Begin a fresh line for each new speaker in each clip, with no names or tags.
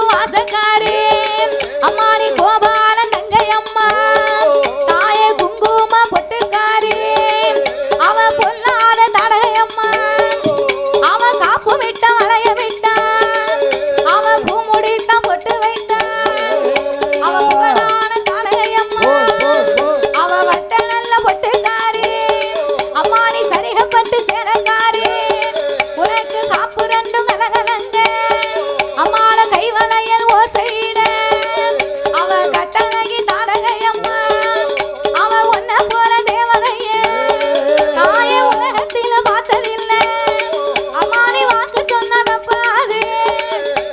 வாசக்காரி அம்மானி கோபாலன் தங்கை அம்மா தாயே குங்கும பொட்டுக்காரி அவ பொல்லாத தடகை அம்மா அவ காப்பு விட்ட வளைய விட்ட அவ பூ முடித்த பொட்டு வைத்த அவ புகழான தடகை அம்மா அவ வட்ட நல்ல பொட்டுக்காரி அம்மானி சரிகப்பட்டு சேலக்காரி உனக்கு காப்பு ரெண்டும் கலகலங்க அம்மாள கைவளையல் ஓசையிட அவ கட்டழகி தாடகை அம்மா அவ உன்ன போல தேவதைய தாய உலகத்தில பார்த்ததில்லை அம்மானி வாக்கு சொன்ன நம்பாது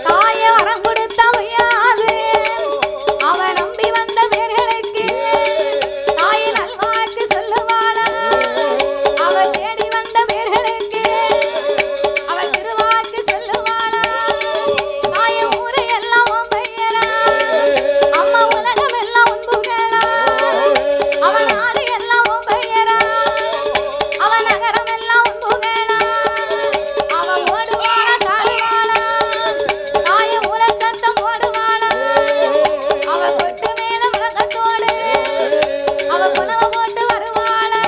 தாய வரம் கொடுத்த வையாது அவ நம்பி வந்த பேர்களுக்கு தாய நல்வாக்கு சொல்லுவாளா அவ தேடி வந்த பேர்களுக்கு அவ திருவாக்கு சொல்லுவாளா தாய ஊரை எல்லாம் உன் பெயரா அம்மா உலகம் எல்லாம் உன் புகழா அவ நாடு எல்லாம் உன் பெயரா அவ நகரம் எல்லாம் உன் புகழா அவ ஓடுவாளா சாடுவாளா தாய ஊரச்சத்தம் ஓடுவாளா அவ கொட்டு மேல முழக்கத்தோடு அவ குலவ போட்டு வருவாளா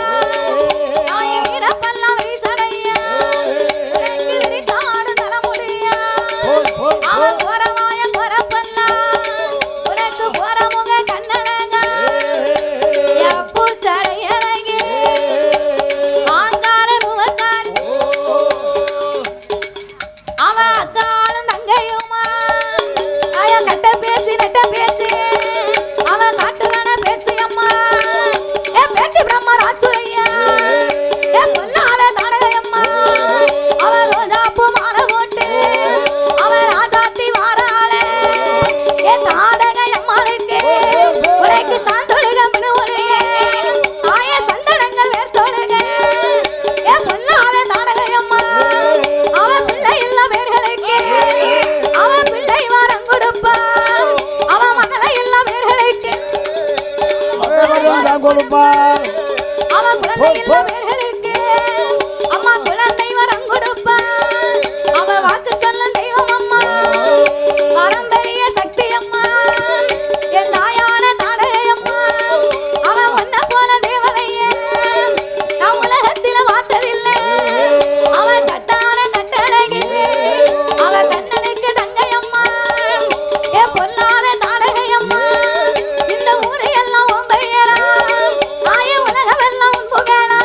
தாய வீரப்பெல்லாம் வீசடையா உனக்கு விரித்தாடு தலைமுடியா அவ கோரமாய கோரப்பெல்லாம் உனக்கு கோரமுக கண்ணழகா எப்பூ சடையழகி ஆங்கார நுவக்காரி அவ அக்காலும் தங்கையுமா தாய கட்ட பேச்சு நெட்ட பேச்சு அவ காட்டுவன பேச்சு அம்மா ஏ பேச்சு பிரம்மராசுரையா ஏ பொல்லாத தாடகையம்மா அவ ரோஜாப்பூ மாலை போட்டு அவ ராஜாத்தி வாராளே ஏ தாடகை அம்மாவுக்கு உனக்கு சாந்தொழுக மினுவொழுக தாய சந்தனங்கள் வேர்த்தொழுக ஏ பொல்லாத தாடகையம்மா அவ பிள்ளை இல்ல பேர்களுக்கு அவ பிள்ளை வாரம் கொடுப்பா அவ மகளை இல்ல பேர்களுக்கு அவ குழந்தை இல்ல பேர்களுக்கு அம்மா குழந்தை வரம் கொடுப்பா அவ வாக்கு சொல்லும் தெய்வம் அம்மா வரம் பெரிய சக்தி அம்மா என் தாயான தாடகை அம்மா அவ ஒன்ன போல தேவதையே நான் உலகத்தில பார்த்ததில்லை அவ கட்டான கட்டழகி அவ கண்ணனுக்கு தங்கை அம்மா ஏ பொல்லாத தாடகை அம்மா இந்த ஊரை எல்லாம் உன் பெயரா தாய உலகம் எல்லாம் உன் புகழா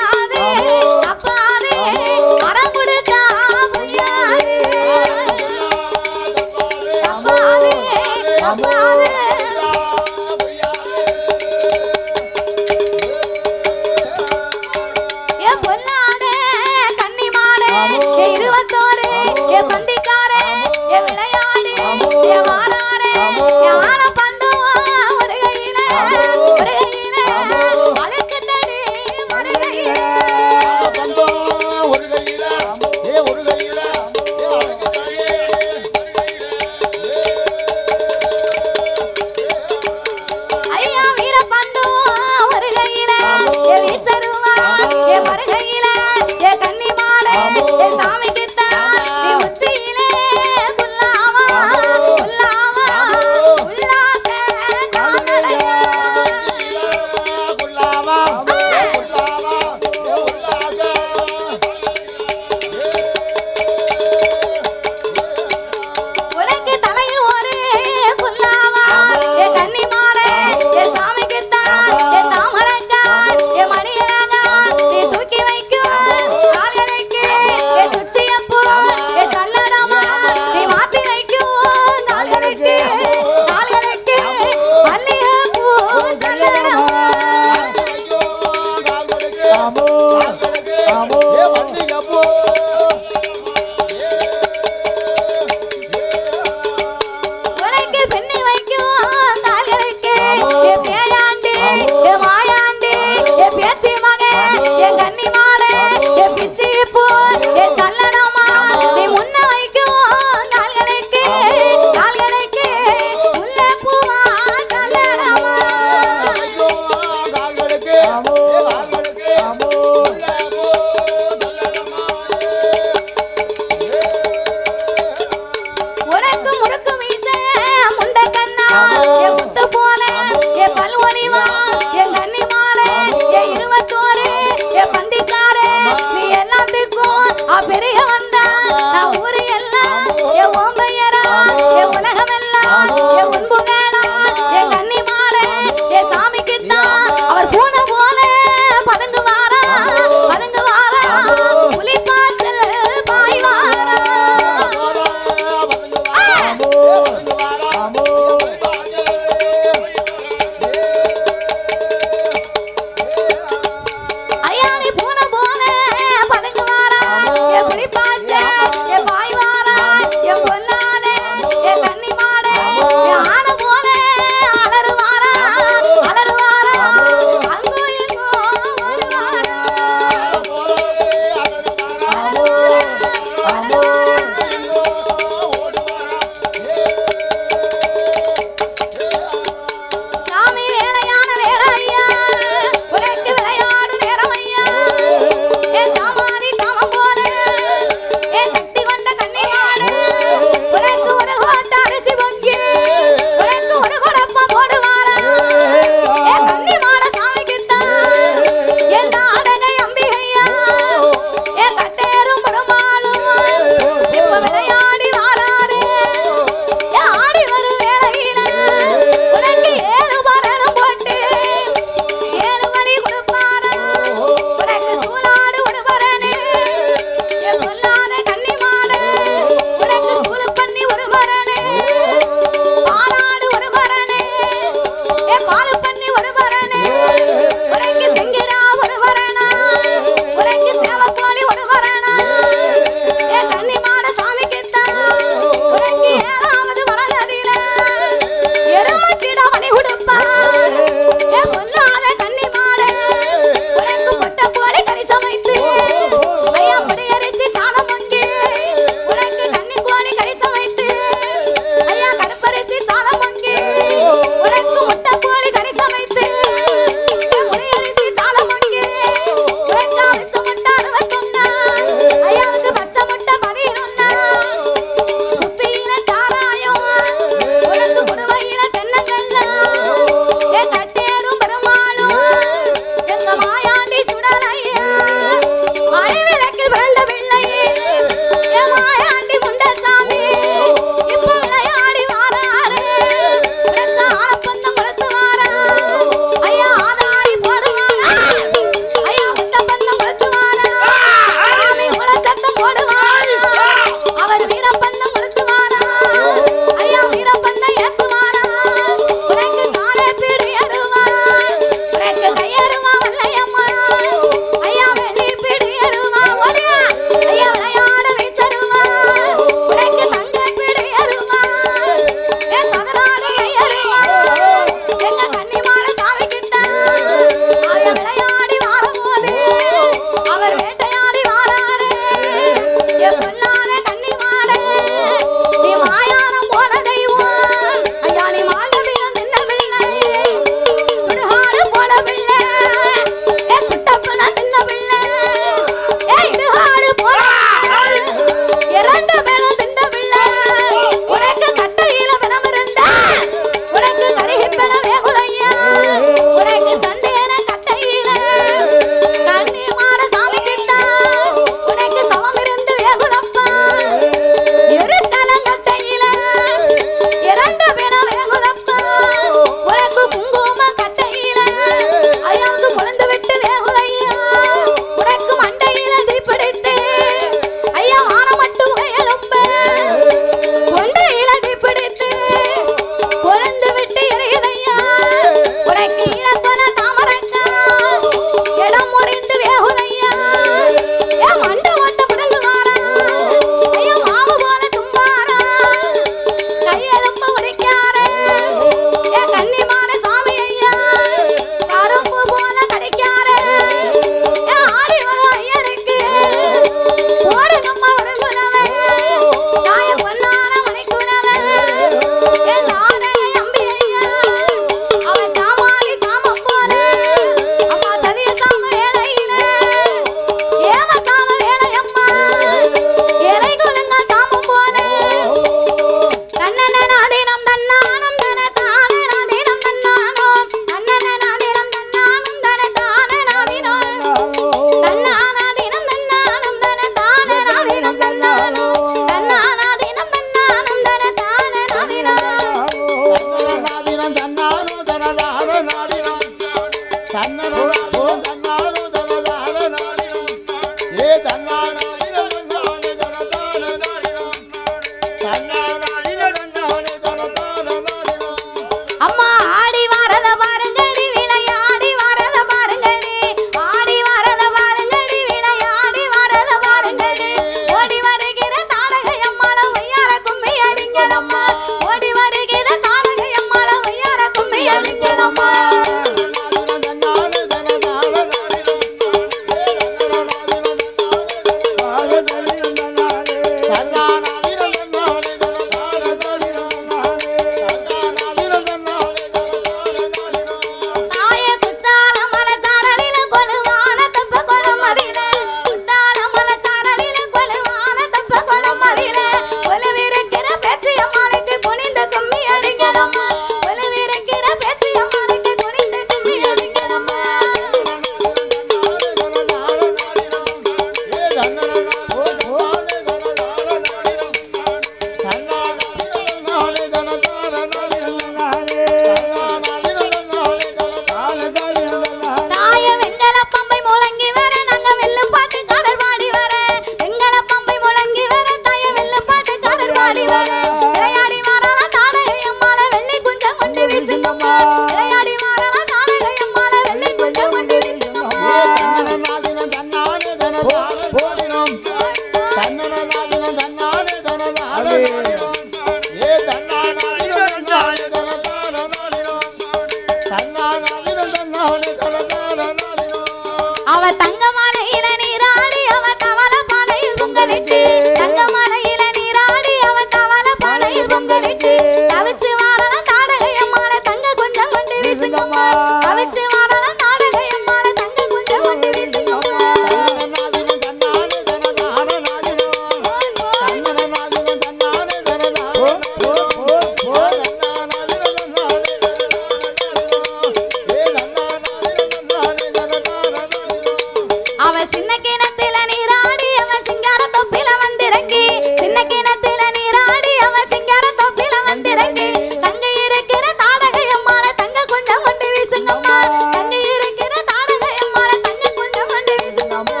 அவ சின்ன கிணத்துல நீராடி அவ சிங்கார தொப்பில வந்திறங்கி சின்ன கிணத்துல நீராடி அவ சிங்கார தொப்பில வந்திறங்கி தங்க இருக்கிற தாடகையம்மாள தங்க கொஞ்சம் கொண்டு வீசுங்கம்மா தங்க இருக்கிற தாடகையம்மாள தங்க கொஞ்சம் கொண்டு வீசுங்கம்மா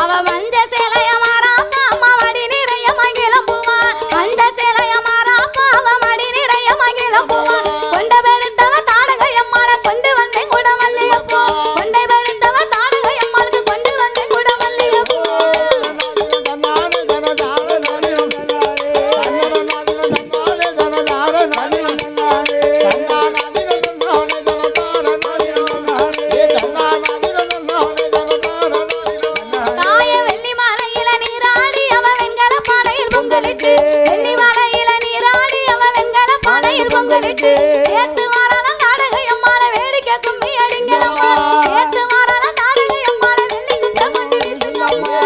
அவ மஞ்ச சேலைய மாறாப்பா அம்மா வடி நிறைய மகிழம் பூவா மஞ்ச சேலைய மாறாப்பா அவ மடி நிறைய மகிழம் பூவா கொண்ட பெருத்தவ தாடகையம்மாள கொண்டு வந்தேன் கூட மல்லியப்பூ கொண்டை பெருத்தவ தாடகையம்மாளுக்கு கொண்டு வந்தேன் கூட மல்லியப்பூ தாய வெள்ளி மலையில நீராடி அவ வெண்கல பானையில் பொங்கலிட்டு வெள்ளி மலையில நீராடி அவ வெண்கல பானையில் பொங்கலிட்டு ஏத்து வாரால தாடகையம்மாள வேடிக்கை கும்மி அடிங்கலம்மா ஏத்து வாரால தாடகையம்மாள வெள்ளி குட்ட கொண்டு வீசுங்கம்மா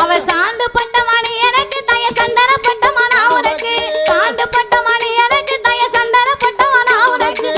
அவ சாந்து பட்ட மணி எனக்கு தய சந்தன பட்ட மனா உனக்கு சாந்து பட்ட மணி எனக்கு தய சந்தன பட்ட மனா உனக்கு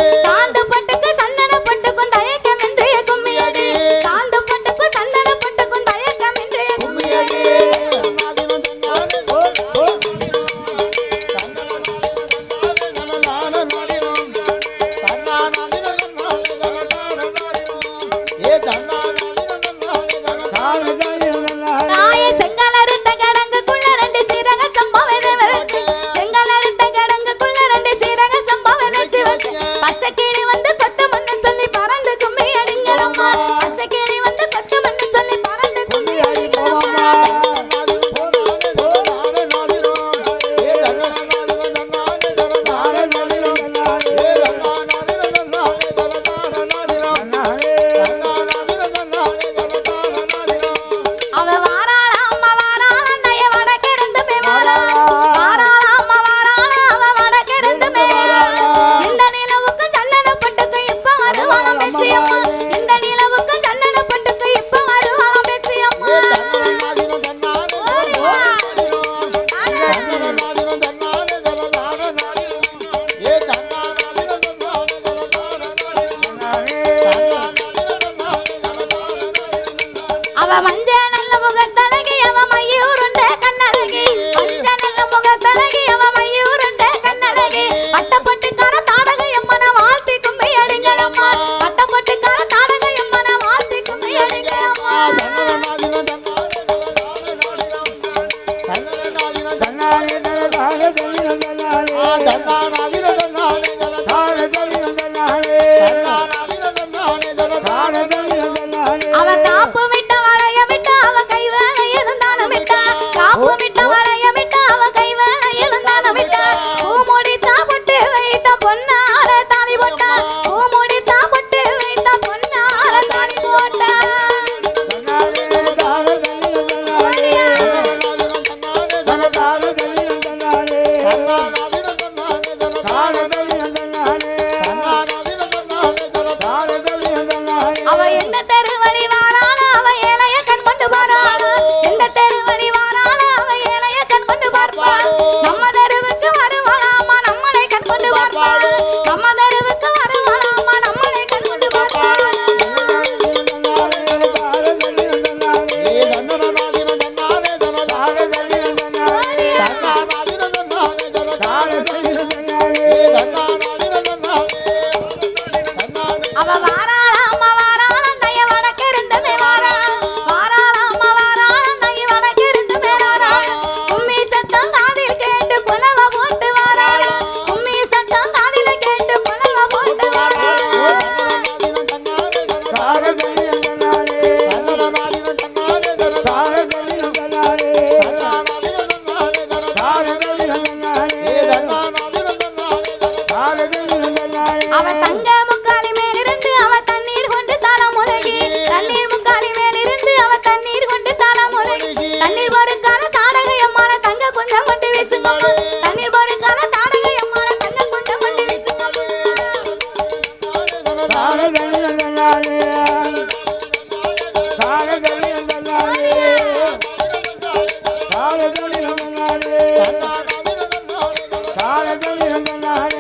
அவ தங்க முக்காலி மேலிருந்து அவ தண்ணீர் கொண்டு தாளமுலகி தண்ணீர் முக்காலி மேலிருந்து அவ தண்ணீர் கொண்டு தாளமுலகி தண்ணீர் பொறுக்கால தாடகை அம்மாள தங்க கொஞ்சம் கொண்டு வீசுங்கம்மா தண்ணீர் பொறுக்கால தாடகை அம்மாள தங்க கொஞ்சம் கொண்டு வீசுங்கம்மா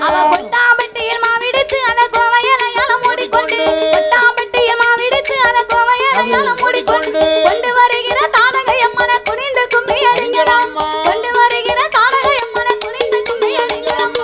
அவ கொட்டாம்பட்டியில் மாவிடுத்து அத கோவையலையால மூடிக்கொண்டு கொட்டாம்பட்டியில் மாவிடுத்து அத கோவையலையால மூடிக்கொண்டு கொண்டு வருகிற தாடகை அம்மன குனிந்து கும்மி அடிங்கலாம் கொண்டு வருகிற தாடகை அம்மன குனிந்து கும்மி அடிங்கலாம்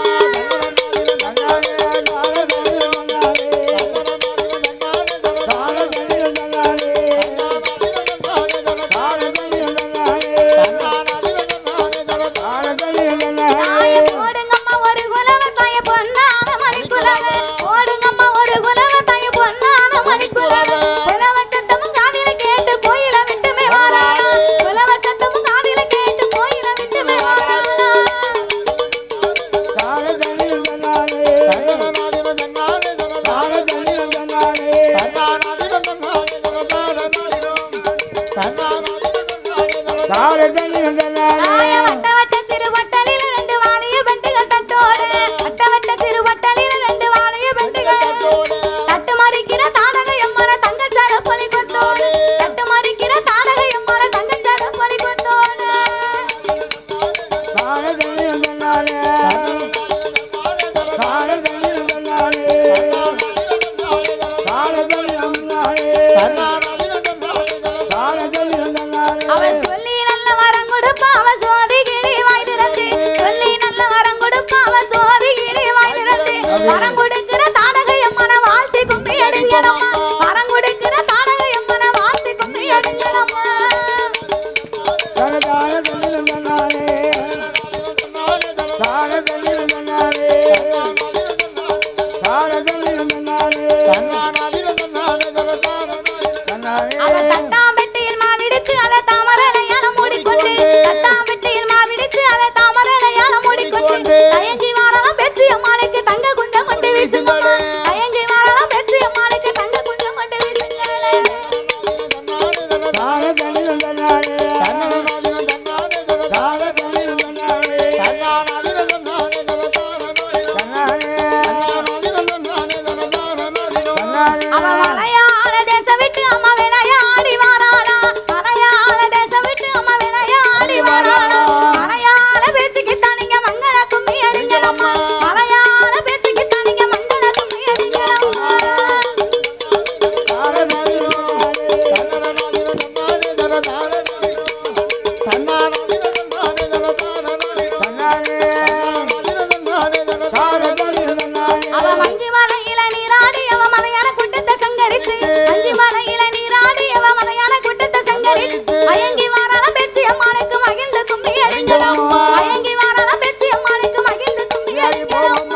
தாய போடுங்கம்மா ஒரு குலவ தாய பொன்னான மணிக்குலவ போடுங்கம்மா ஒரு குலவ தாய பொன்னான மணிக்குலவ குலவ சத்தமும் காதில கேட்டு கோயில விட்டுமே வாராளா குலவ சத்தமும் காதில கேட்டு கோயில விட்டுமே வாராளா தாய வட்ட வட்ட சிறு வட்டலில ரெண்டு வாளிய பெண்டுகள் தட்டோடு வட்ட வட்ட சிறு வட்டலில ரெண்டு வாளிய பெண்டுகள் தட்டு மறிக்கிற தாடகை அம்மன தங்கச்சார பொலி கொத்தோடு தட்டு மறிக்கிற தாடகை அம்மன தங்கச்சார பொலி கொத்தோடு அவ சொல்லி நல்ல வரம் கொடுப்பா அவ சோதி கிளி வாய் திறந்து சொல்லி நல்ல வரம் கொடுப்பா அவ சோதி கிளி வாய் திறந்து வரம் கொடுக்கிற தாடகை அம்மன வாழ்த்தி கும்மி அடிங்கலம்மா வரம் கொடுக்கிற தாடகை அம்மன வாழ்த்தி கும்மி அடிங்கலம்மா அவ தட்டாம்பெட்டியில் மாவிடுத்து அத தாமரையால மூடிக்கொண்டு தட்டாம்பெட்டியில் மாவிடுத்து அத தாமரையால மூடிக்கொண்டு தயங்கி வாரலாம் பெற்று அம்மாளுக்கு தங்க குஞ்சம் கொண்டு வீசுங்கம்மா தயங்கி வாரலாம் பெற்று அம்மாளுக்கு தங்க குஞ்சம் கொண்டு வீசுங்களே அவ மலையாள தேசம் விட்டு அம்மா விளையாடி வாராளா மலையாள தேசம் விட்டு அம்மா விளையாடி வாராளா மலையாள பேச்சுக்கு தானிங்க மங்கள கும்மி அடிங்கலம்மா மலையாள பேச்சுக்கு தானிங்க மங்கள கும்மி அடிங்கலம்மா அவ மஞ்சி மலையில நீராடி அவ மலையான கூட்டத்தை சங்கரித்து மஞ்சி மலையில நீராடி அவ மலையான கூட்டத்தை சங்கரித்து மயங்கி வாராளம் பேச்சு அம்மாளுக்கு மகிழ்ந்து கும்மி அடிங்கலாம் மயங்கி வாராளம் பேச்சு அம்மாளுக்கு மகிழ்ந்து கும்மி அடிங்கலாம்